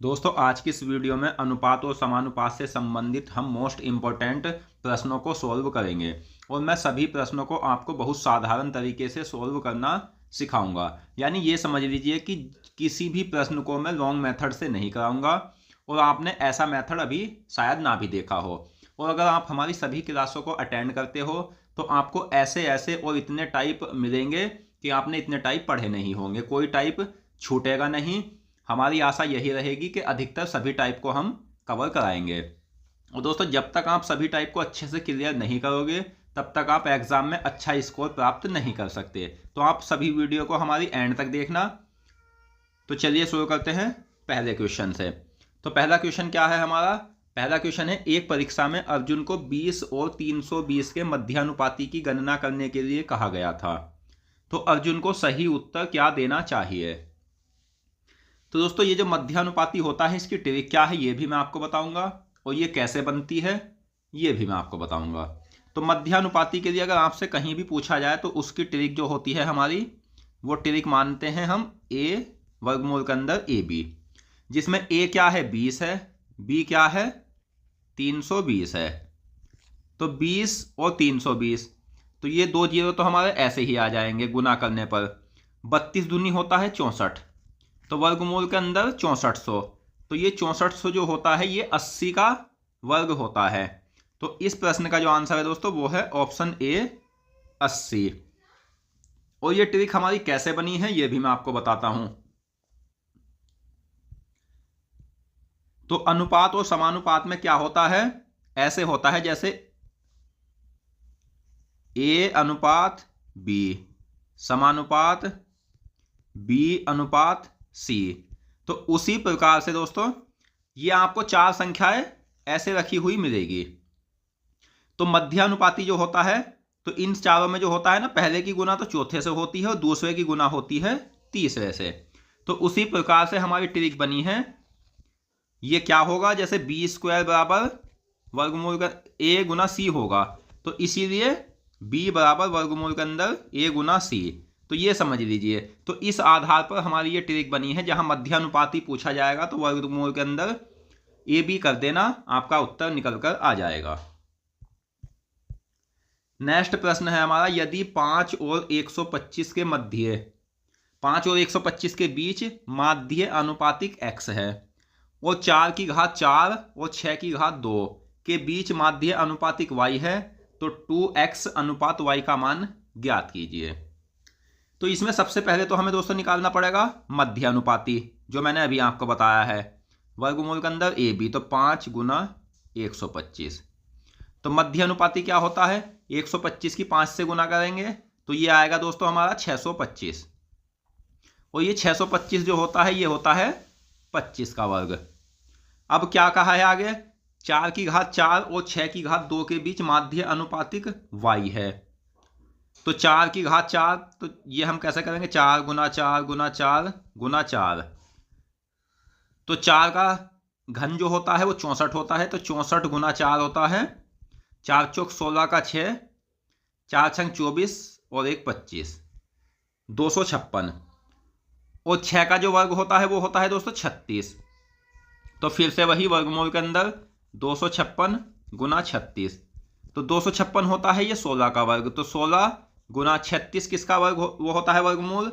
दोस्तों आज की इस वीडियो में अनुपात और समानुपात से संबंधित हम मोस्ट इम्पोर्टेंट प्रश्नों को सॉल्व करेंगे और मैं सभी प्रश्नों को आपको बहुत साधारण तरीके से सॉल्व करना सिखाऊंगा। यानी ये समझ लीजिए कि किसी भी प्रश्न को मैं लॉन्ग मेथड से नहीं कराऊंगा और आपने ऐसा मेथड अभी शायद ना भी देखा हो। और अगर आप हमारी सभी क्लासों को अटेंड करते हो तो आपको ऐसे ऐसे और इतने टाइप मिलेंगे कि आपने इतने टाइप पढ़े नहीं होंगे, कोई टाइप छूटेगा नहीं। हमारी आशा यही रहेगी कि अधिकतर सभी टाइप को हम कवर कराएंगे। और दोस्तों जब तक आप सभी टाइप को अच्छे से क्लियर नहीं करोगे तब तक आप एग्जाम में अच्छा स्कोर प्राप्त नहीं कर सकते। तो आप सभी वीडियो को हमारी एंड तक देखना। तो चलिए शुरू करते हैं पहले क्वेश्चन से। तो पहला क्वेश्चन क्या है हमारा? पहला क्वेश्चन है, एक परीक्षा में अर्जुन को 20 और 320 के मध्यानुपाती की गणना करने के लिए कहा गया था, तो अर्जुन को सही उत्तर क्या देना चाहिए? तो दोस्तों ये जो मध्यानुपाती होता है इसकी ट्रिक क्या है ये भी मैं आपको बताऊंगा और ये कैसे बनती है ये भी मैं आपको बताऊंगा। तो मध्यानुपाती के लिए अगर आपसे कहीं भी पूछा जाए तो उसकी ट्रिक जो होती है हमारी, वो ट्रिक मानते हैं हम ए वर्गमूल के अंदर ए बी, जिसमें ए क्या है 20 है, बी क्या है 320 है। तो 20 और 320, तो ये दो जीरो तो हमारे ऐसे ही आ जाएंगे गुना करने पर। 32 दूनी होता है 64, तो वर्गमूल के अंदर 6400, तो ये 6400 जो होता है ये 80 का वर्ग होता है। तो इस प्रश्न का जो आंसर है दोस्तों वो है ऑप्शन ए 80। और ये ट्रिक हमारी कैसे बनी है ये भी मैं आपको बताता हूं। तो अनुपात और समानुपात में क्या होता है, ऐसे होता है जैसे ए अनुपात बी समानुपात बी अनुपात सी। तो उसी प्रकार से दोस्तों ये आपको चार संख्याएं ऐसे रखी हुई मिलेगी। तो मध्यानुपाती जो होता है तो इन चारों में जो होता है ना, पहले की गुना तो चौथे से होती है और दूसरे की गुना होती है तीसरे से। तो उसी प्रकार से हमारी ट्रिक बनी है। ये क्या होगा, जैसे बी स्क्वायर बराबर वर्गमूल का ए गुना सी होगा, तो इसीलिए बी बराबर वर्गमूल के अंदर ए गुना सी। तो ये समझ लीजिए। तो इस आधार पर हमारी ये ट्रिक बनी है, जहां मध्यानुपाती पूछा जाएगा तो वर्गमूल के अंदर ए बी कर देना, आपका उत्तर निकल कर आ जाएगा। नेक्स्ट प्रश्न है हमारा, यदि 5 और 125 के मध्य 5 और 125 के बीच माध्य अनुपातिक x है और 4 की घात 4 और 6 की घात 2 के बीच माध्य अनुपातिक y है, तो 2x अनुपात y का मान ज्ञात कीजिए। तो इसमें सबसे पहले तो हमें दोस्तों निकालना पड़ेगा मध्य अनुपाती, जो मैंने अभी आपको बताया है वर्गमूल के अंदर ए बी, तो 5 गुना 125। तो मध्य अनुपाती क्या होता है, 125 की 5 से गुना करेंगे तो ये आएगा दोस्तों हमारा 625। और ये 625 जो होता है ये होता है 25 का वर्ग। अब क्या कहा है आगे, 4 की घात 4 और 6 की घात 2 के बीच माध्य अनुपातिक y है। तो 4 की घात 4, तो ये हम कैसे करेंगे, 4 गुना 4 गुना 4 गुना 4। तो 4 का घन जो होता है वो 64 होता है, तो 64 गुना 4 होता है 4 चौक 16 का 6, 4 छंग 24 और 1 25, 256। और 6 का जो वर्ग होता है वो होता है दोस्तों 36। तो फिर से वही वर्गमूल के अंदर 256 गुना 36, तो 256 होता है ये 16 का वर्ग, तो 16 गुना 36 किसका वर्ग वो होता है वर्गमूल,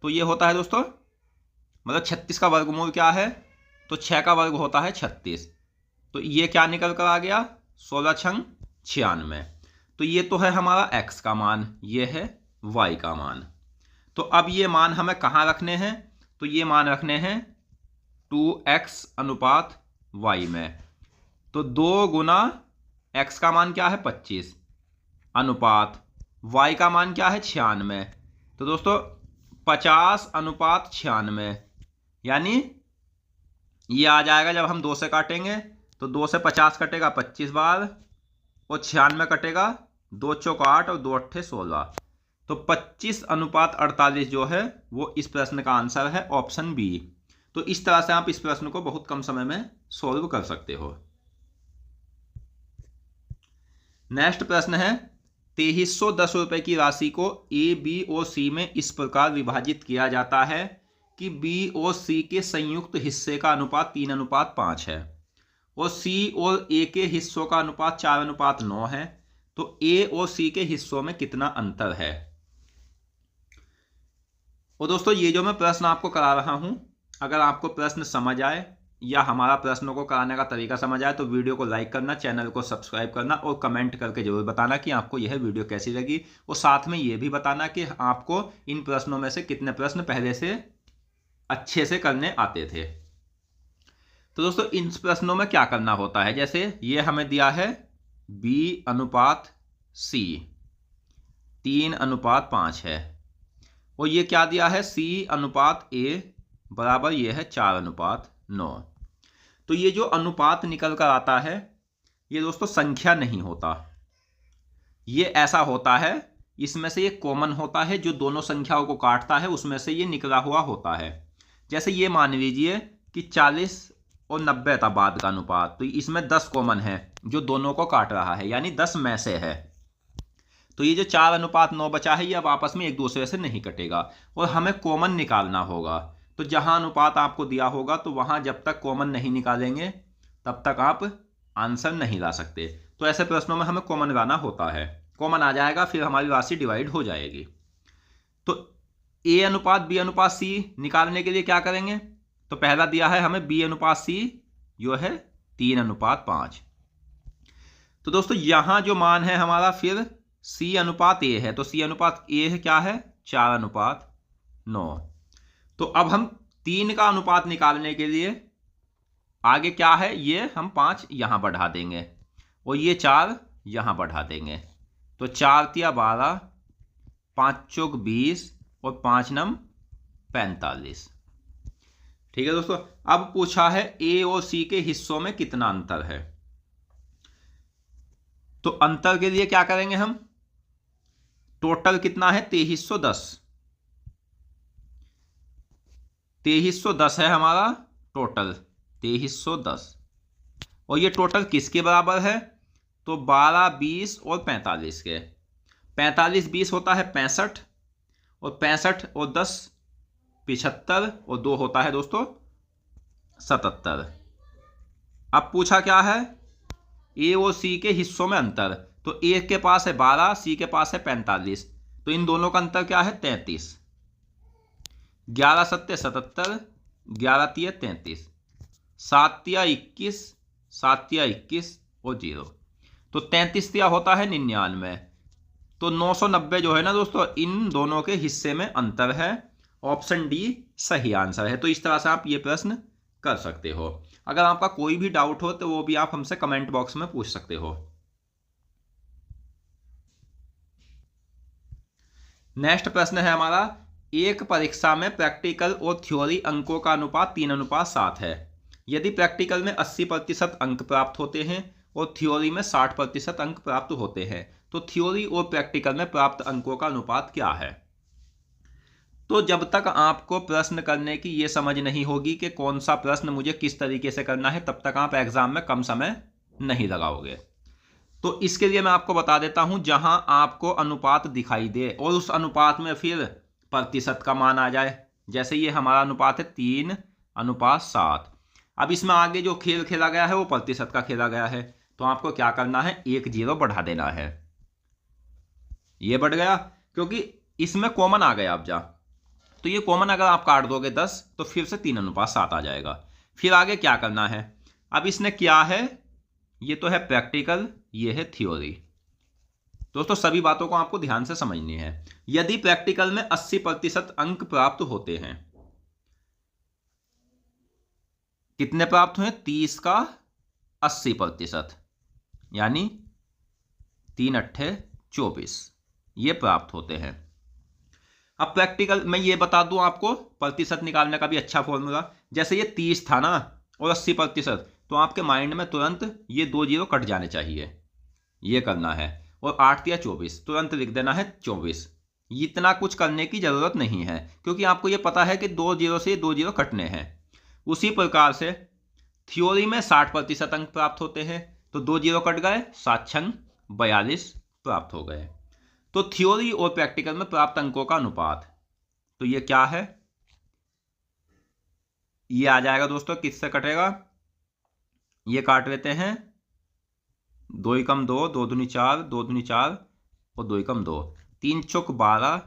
तो ये होता है दोस्तों, मतलब 36 का वर्गमूल क्या है, तो 6 का वर्ग होता है 36। तो ये क्या निकल कर आ गया, 16 छंग 96। तो ये तो है हमारा x का मान, ये है y का मान। तो अब ये मान हमें कहाँ रखने हैं, तो ये मान रखने हैं 2x अनुपात y में। तो 2 गुना x का मान क्या है 25 अनुपात y का मान क्या है 96। तो दोस्तों 50 अनुपात 96, यानी ये आ जाएगा, जब हम 2 से काटेंगे तो 2 से 50 कटेगा 25 बार और 96 कटेगा 2 चौक 8 और 2 अट्ठे 16। तो 25 अनुपात 48 जो है वो इस प्रश्न का आंसर है ऑप्शन बी। तो इस तरह से आप इस प्रश्न को बहुत कम समय में सॉल्व कर सकते हो। नेक्स्ट प्रश्न है, 2310 रुपए की राशि को ए बी और सी में इस प्रकार विभाजित किया जाता है कि बी और सी के संयुक्त हिस्से का अनुपात 3:5 है और सी और ए के हिस्सों का अनुपात 4:9 है, तो ए और सी के हिस्सों में कितना अंतर है। और दोस्तों ये जो मैं प्रश्न आपको करा रहा हूं, अगर आपको प्रश्न समझ आए या हमारा प्रश्नों को कराने का तरीका समझ आए तो वीडियो को लाइक करना, चैनल को सब्सक्राइब करना और कमेंट करके जरूर बताना कि आपको यह वीडियो कैसी लगी। और साथ में ये भी बताना कि आपको इन प्रश्नों में से कितने प्रश्न पहले से अच्छे से करने आते थे। तो दोस्तों इन प्रश्नों में क्या करना होता है, जैसे ये हमें दिया है B/C 3:5 है और ये क्या दिया है C/A बराबर ये है 4:9। तो ये जो अनुपात निकल कर आता है ये दोस्तों संख्या नहीं होता, ये ऐसा होता है, इसमें से ये कॉमन होता है, जो दोनों संख्याओं को काटता है उसमें से ये निकला हुआ होता है। जैसे ये मान लीजिए कि 40 और 90 था बाद का अनुपात, तो इसमें 10 कॉमन है जो दोनों को काट रहा है, यानी 10 में से है। तो ये जो 4:9 बचा है ये अब आपस में एक दूसरे से नहीं कटेगा और हमें कॉमन निकालना होगा। तो जहां अनुपात आपको दिया होगा तो वहां जब तक कॉमन नहीं निकालेंगे तब तक आप आंसर नहीं ला सकते। तो ऐसे प्रश्नों में हमें कॉमन लाना होता है, कॉमन आ जाएगा फिर हमारी राशि डिवाइड हो जाएगी। तो A/B/C निकालने के लिए क्या करेंगे, तो पहला दिया है हमें B/C जो है 3:5। तो दोस्तों यहां जो मान है हमारा फिर C/A है, तो C/A है क्या है 4:9। तो अब हम 3 का अनुपात निकालने के लिए आगे क्या है, ये हम 5 यहां बढ़ा देंगे और ये 4 यहां बढ़ा देंगे। तो 4 × 12, 5 × 20 और 5 × 45। ठीक है दोस्तों। अब पूछा है ए और सी के हिस्सों में कितना अंतर है, तो अंतर के लिए क्या करेंगे हम, टोटल कितना है 2310 है हमारा टोटल 2310। और ये टोटल किसके बराबर है, तो 12, 20 और 45 के। 45 20 होता है 65 और 65 और 10 75 और 2 होता है दोस्तों 77। अब पूछा क्या है ए और सी के हिस्सों में अंतर, तो ए के पास है 12, सी के पास है 45, तो इन दोनों का अंतर क्या है 33। 11 7 77, 11 3 33, 7 3 21, 7 3 21 और 0, तो 33 3 होता है 99। तो 990 जो है ना दोस्तों इन दोनों के हिस्से में अंतर है। ऑप्शन डी सही आंसर है। तो इस तरह से आप ये प्रश्न कर सकते हो। अगर आपका कोई भी डाउट हो तो वो भी आप हमसे कमेंट बॉक्स में पूछ सकते हो। नेक्स्ट प्रश्न है हमारा, एक परीक्षा में प्रैक्टिकल और थ्योरी अंकों का अनुपात 3:7 है। यदि प्रैक्टिकल में 80% अंक प्राप्त होते हैं और थ्योरी में 60% अंक प्राप्त होते हैं, तो थ्योरी और प्रैक्टिकल में प्राप्त अंकों का अनुपात क्या है। तो जब तक आपको प्रश्न करने की ये समझ नहीं होगी कि कौन सा प्रश्न मुझे किस तरीके से करना है, तब तक आप एग्जाम में कम समय नहीं लगाओगे। तो इसके लिए मैं आपको बता देता हूं, जहां आपको अनुपात दिखाई दे और उस अनुपात में फिर प्रतिशत का मान आ जाए, जैसे ये हमारा अनुपात है 3:7। अब इसमें आगे जो खेल खेला गया है वो प्रतिशत का खेला गया है, तो आपको क्या करना है, 1 0 बढ़ा देना है। ये बढ़ गया क्योंकि इसमें कॉमन आ गया। अब जा तो ये कॉमन अगर आप काट दोगे 10 तो फिर से 3:7 आ जाएगा। फिर आगे क्या करना है, अब इसने क्या है, ये तो है प्रैक्टिकल, ये है थ्योरी। दोस्तों सभी बातों को आपको ध्यान से समझनी है। यदि प्रैक्टिकल में 80% अंक प्राप्त होते हैं, कितने प्राप्त हुए, 30 का 80%, यानी 3 8 24 ये प्राप्त होते हैं। अब प्रैक्टिकल में ये बता दूं आपको प्रतिशत निकालने का भी अच्छा फॉर्मूला, जैसे ये 30 था ना और 80%, तो आपके माइंड में तुरंत ये 2 0 कट जाने चाहिए, ये करना है। और 8 या 24 तुरंत लिख देना है 24। इतना कुछ करने की जरूरत नहीं है क्योंकि आपको ये पता है कि 2 0 से 2 0 कटने हैं। उसी प्रकार से थ्योरी में 60% अंक प्राप्त होते हैं, तो 2 0 कट गए, 7 6 42 प्राप्त हो गए। तो थ्योरी और प्रैक्टिकल में प्राप्त अंकों का अनुपात, तो ये क्या है, ये आ जाएगा दोस्तों, किससे कटेगा, ये काट लेते हैं, 2 एकम 2, 2 दूनी 4, 2 दूनी 4 और 2 एकम 2, 3 चौक 12,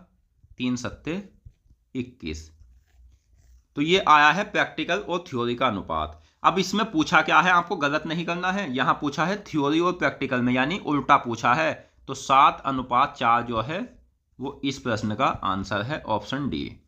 3 सत्ते 21। तो ये आया है प्रैक्टिकल और थ्योरी का अनुपात। अब इसमें पूछा क्या है, आपको गलत नहीं करना है, यहां पूछा है थ्योरी और प्रैक्टिकल में, यानी उल्टा पूछा है। तो 7:4 जो है वो इस प्रश्न का आंसर है, ऑप्शन डी।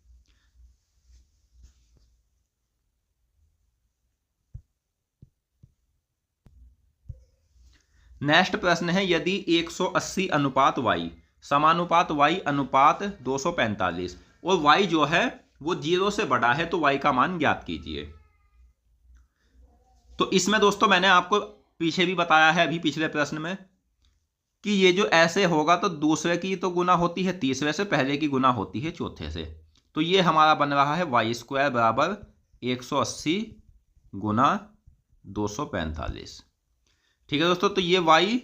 नेक्स्ट प्रश्न है, यदि 180 अनुपात y समानुपात y अनुपात 245 और y जो है वो 0 से बड़ा है, तो y का मान ज्ञात कीजिए। तो इसमें दोस्तों मैंने आपको पीछे भी बताया है, अभी पिछले प्रश्न में, कि ये जो ऐसे होगा तो दूसरे की तो गुना होती है तीसरे से, पहले की गुना होती है चौथे से। तो ये हमारा बन रहा है y² बराबर 180 गुना 245। ठीक है दोस्तों, तो ये y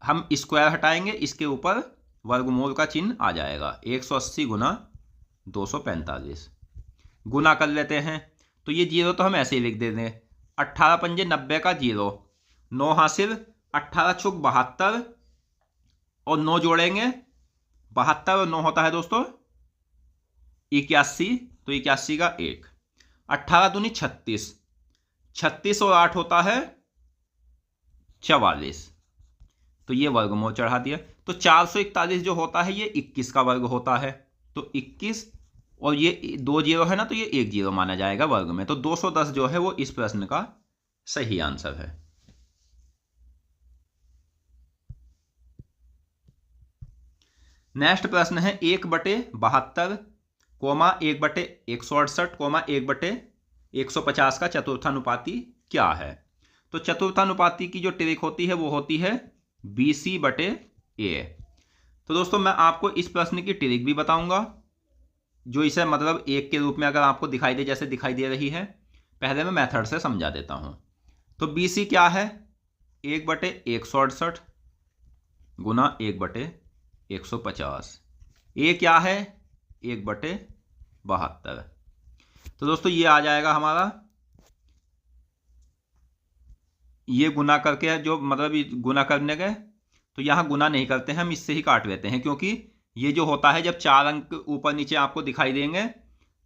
हम स्क्वायर हटाएंगे, इसके ऊपर वर्गमूल का चिन्ह आ जाएगा, 180 गुना 245 गुना कर लेते हैं। तो ये 0 तो हम ऐसे ही लिख देते हैं, 18 पंजे 90 का 0, 9 हासिल, 18 चौक 72 और 9 जोड़ेंगे, 72 और 9 होता है दोस्तों 81, तो 81 का 1, 18 दूनी 36, 36 और 8 होता है 44, तो ये वर्गमूल चढ़ा दिया। तो 441 जो होता है ये 21 का वर्ग होता है, तो 21 और ये 2 0 है ना, तो ये 1 0 माना जाएगा वर्ग में। तो 210 जो है वो इस प्रश्न का सही आंसर है। नेक्स्ट प्रश्न है 1/72, 1/168, 1/150 का चतुर्थानुपाती क्या है। तो चतुर्थानुपाती की जो ट्रिक होती है वो होती है BC/A। तो दोस्तों मैं आपको इस प्रश्न की ट्रिक भी बताऊंगा, जो इसे मतलब एक के रूप में अगर आपको दिखाई दे, जैसे दिखाई दे रही है। पहले मैं मेथड से समझा देता हूं। तो BC क्या है, 1/168 गुना 1/150। A क्या है, 1/72। तो दोस्तों ये आ जाएगा हमारा, ये गुना करके जो मतलब गुना करने गए, तो यहां गुना नहीं करते हैं, हम इससे ही काट लेते हैं, क्योंकि ये जो होता है जब 4 अंक ऊपर नीचे आपको दिखाई देंगे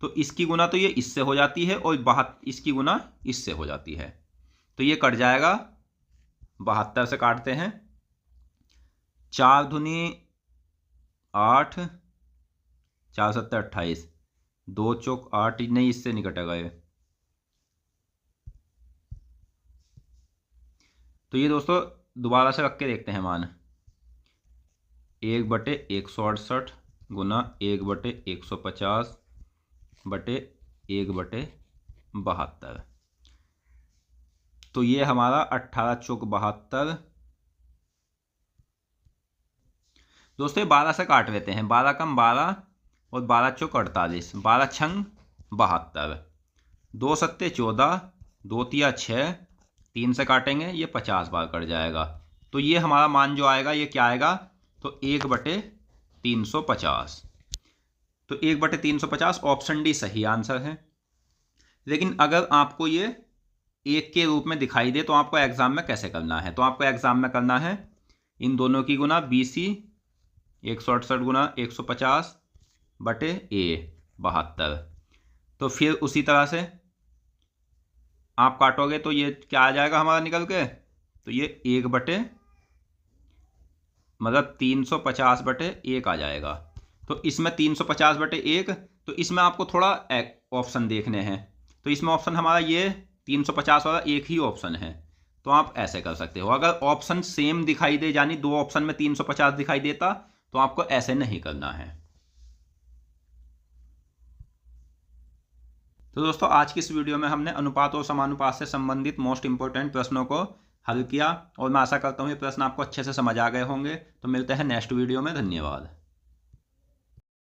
तो इसकी गुना तो ये इससे हो जाती है और इसकी गुना इससे हो जाती है, तो ये कट जाएगा। 72 से काटते हैं, 4 दूनी 8, 4 7 28, 2 चौक 8, नहीं इससे नहीं कटेगा ये। तो ये दोस्तों दोबारा से रख के देखते हैं मान, 1/168 गुना 1/150 बटे 1/72। तो ये हमारा 18 चौक 72। दोस्तों 12 से काट लेते हैं, 12 कम 12 और 12 चौक 48, 12 छंग 72, 2 सत्ते 14, 2 तिया 6, 3 से काटेंगे, ये 50 बार कट जाएगा। तो ये हमारा मान जो आएगा ये क्या आएगा, तो 1/350। तो 1/350 ऑप्शन डी सही आंसर है। लेकिन अगर आपको ये 1 के रूप में दिखाई दे तो आपको एग्जाम में कैसे करना है, तो आपको एग्जाम में करना है इन दोनों की गुना, BC 168 गुना 150 बटे A 72। तो फिर उसी तरह से आप काटोगे तो ये क्या आ जाएगा हमारा निकल के, तो ये 350/1 आ जाएगा। तो इसमें 350/1, तो इसमें आपको थोड़ा ऑप्शन देखने हैं। तो इसमें ऑप्शन हमारा ये 350 वाला एक ही ऑप्शन है, तो आप ऐसे कर सकते हो। अगर ऑप्शन सेम दिखाई दे, यानी 2 ऑप्शन में 350 दिखाई देता, तो आपको ऐसे नहीं करना है। तो दोस्तों आज की इस वीडियो में हमने अनुपात और समानुपात से संबंधित मोस्ट इंपोर्टेंट प्रश्नों को हल किया, और मैं आशा करता हूँ ये प्रश्न आपको अच्छे से समझ आ गए होंगे। तो मिलते हैं नेक्स्ट वीडियो में, धन्यवाद।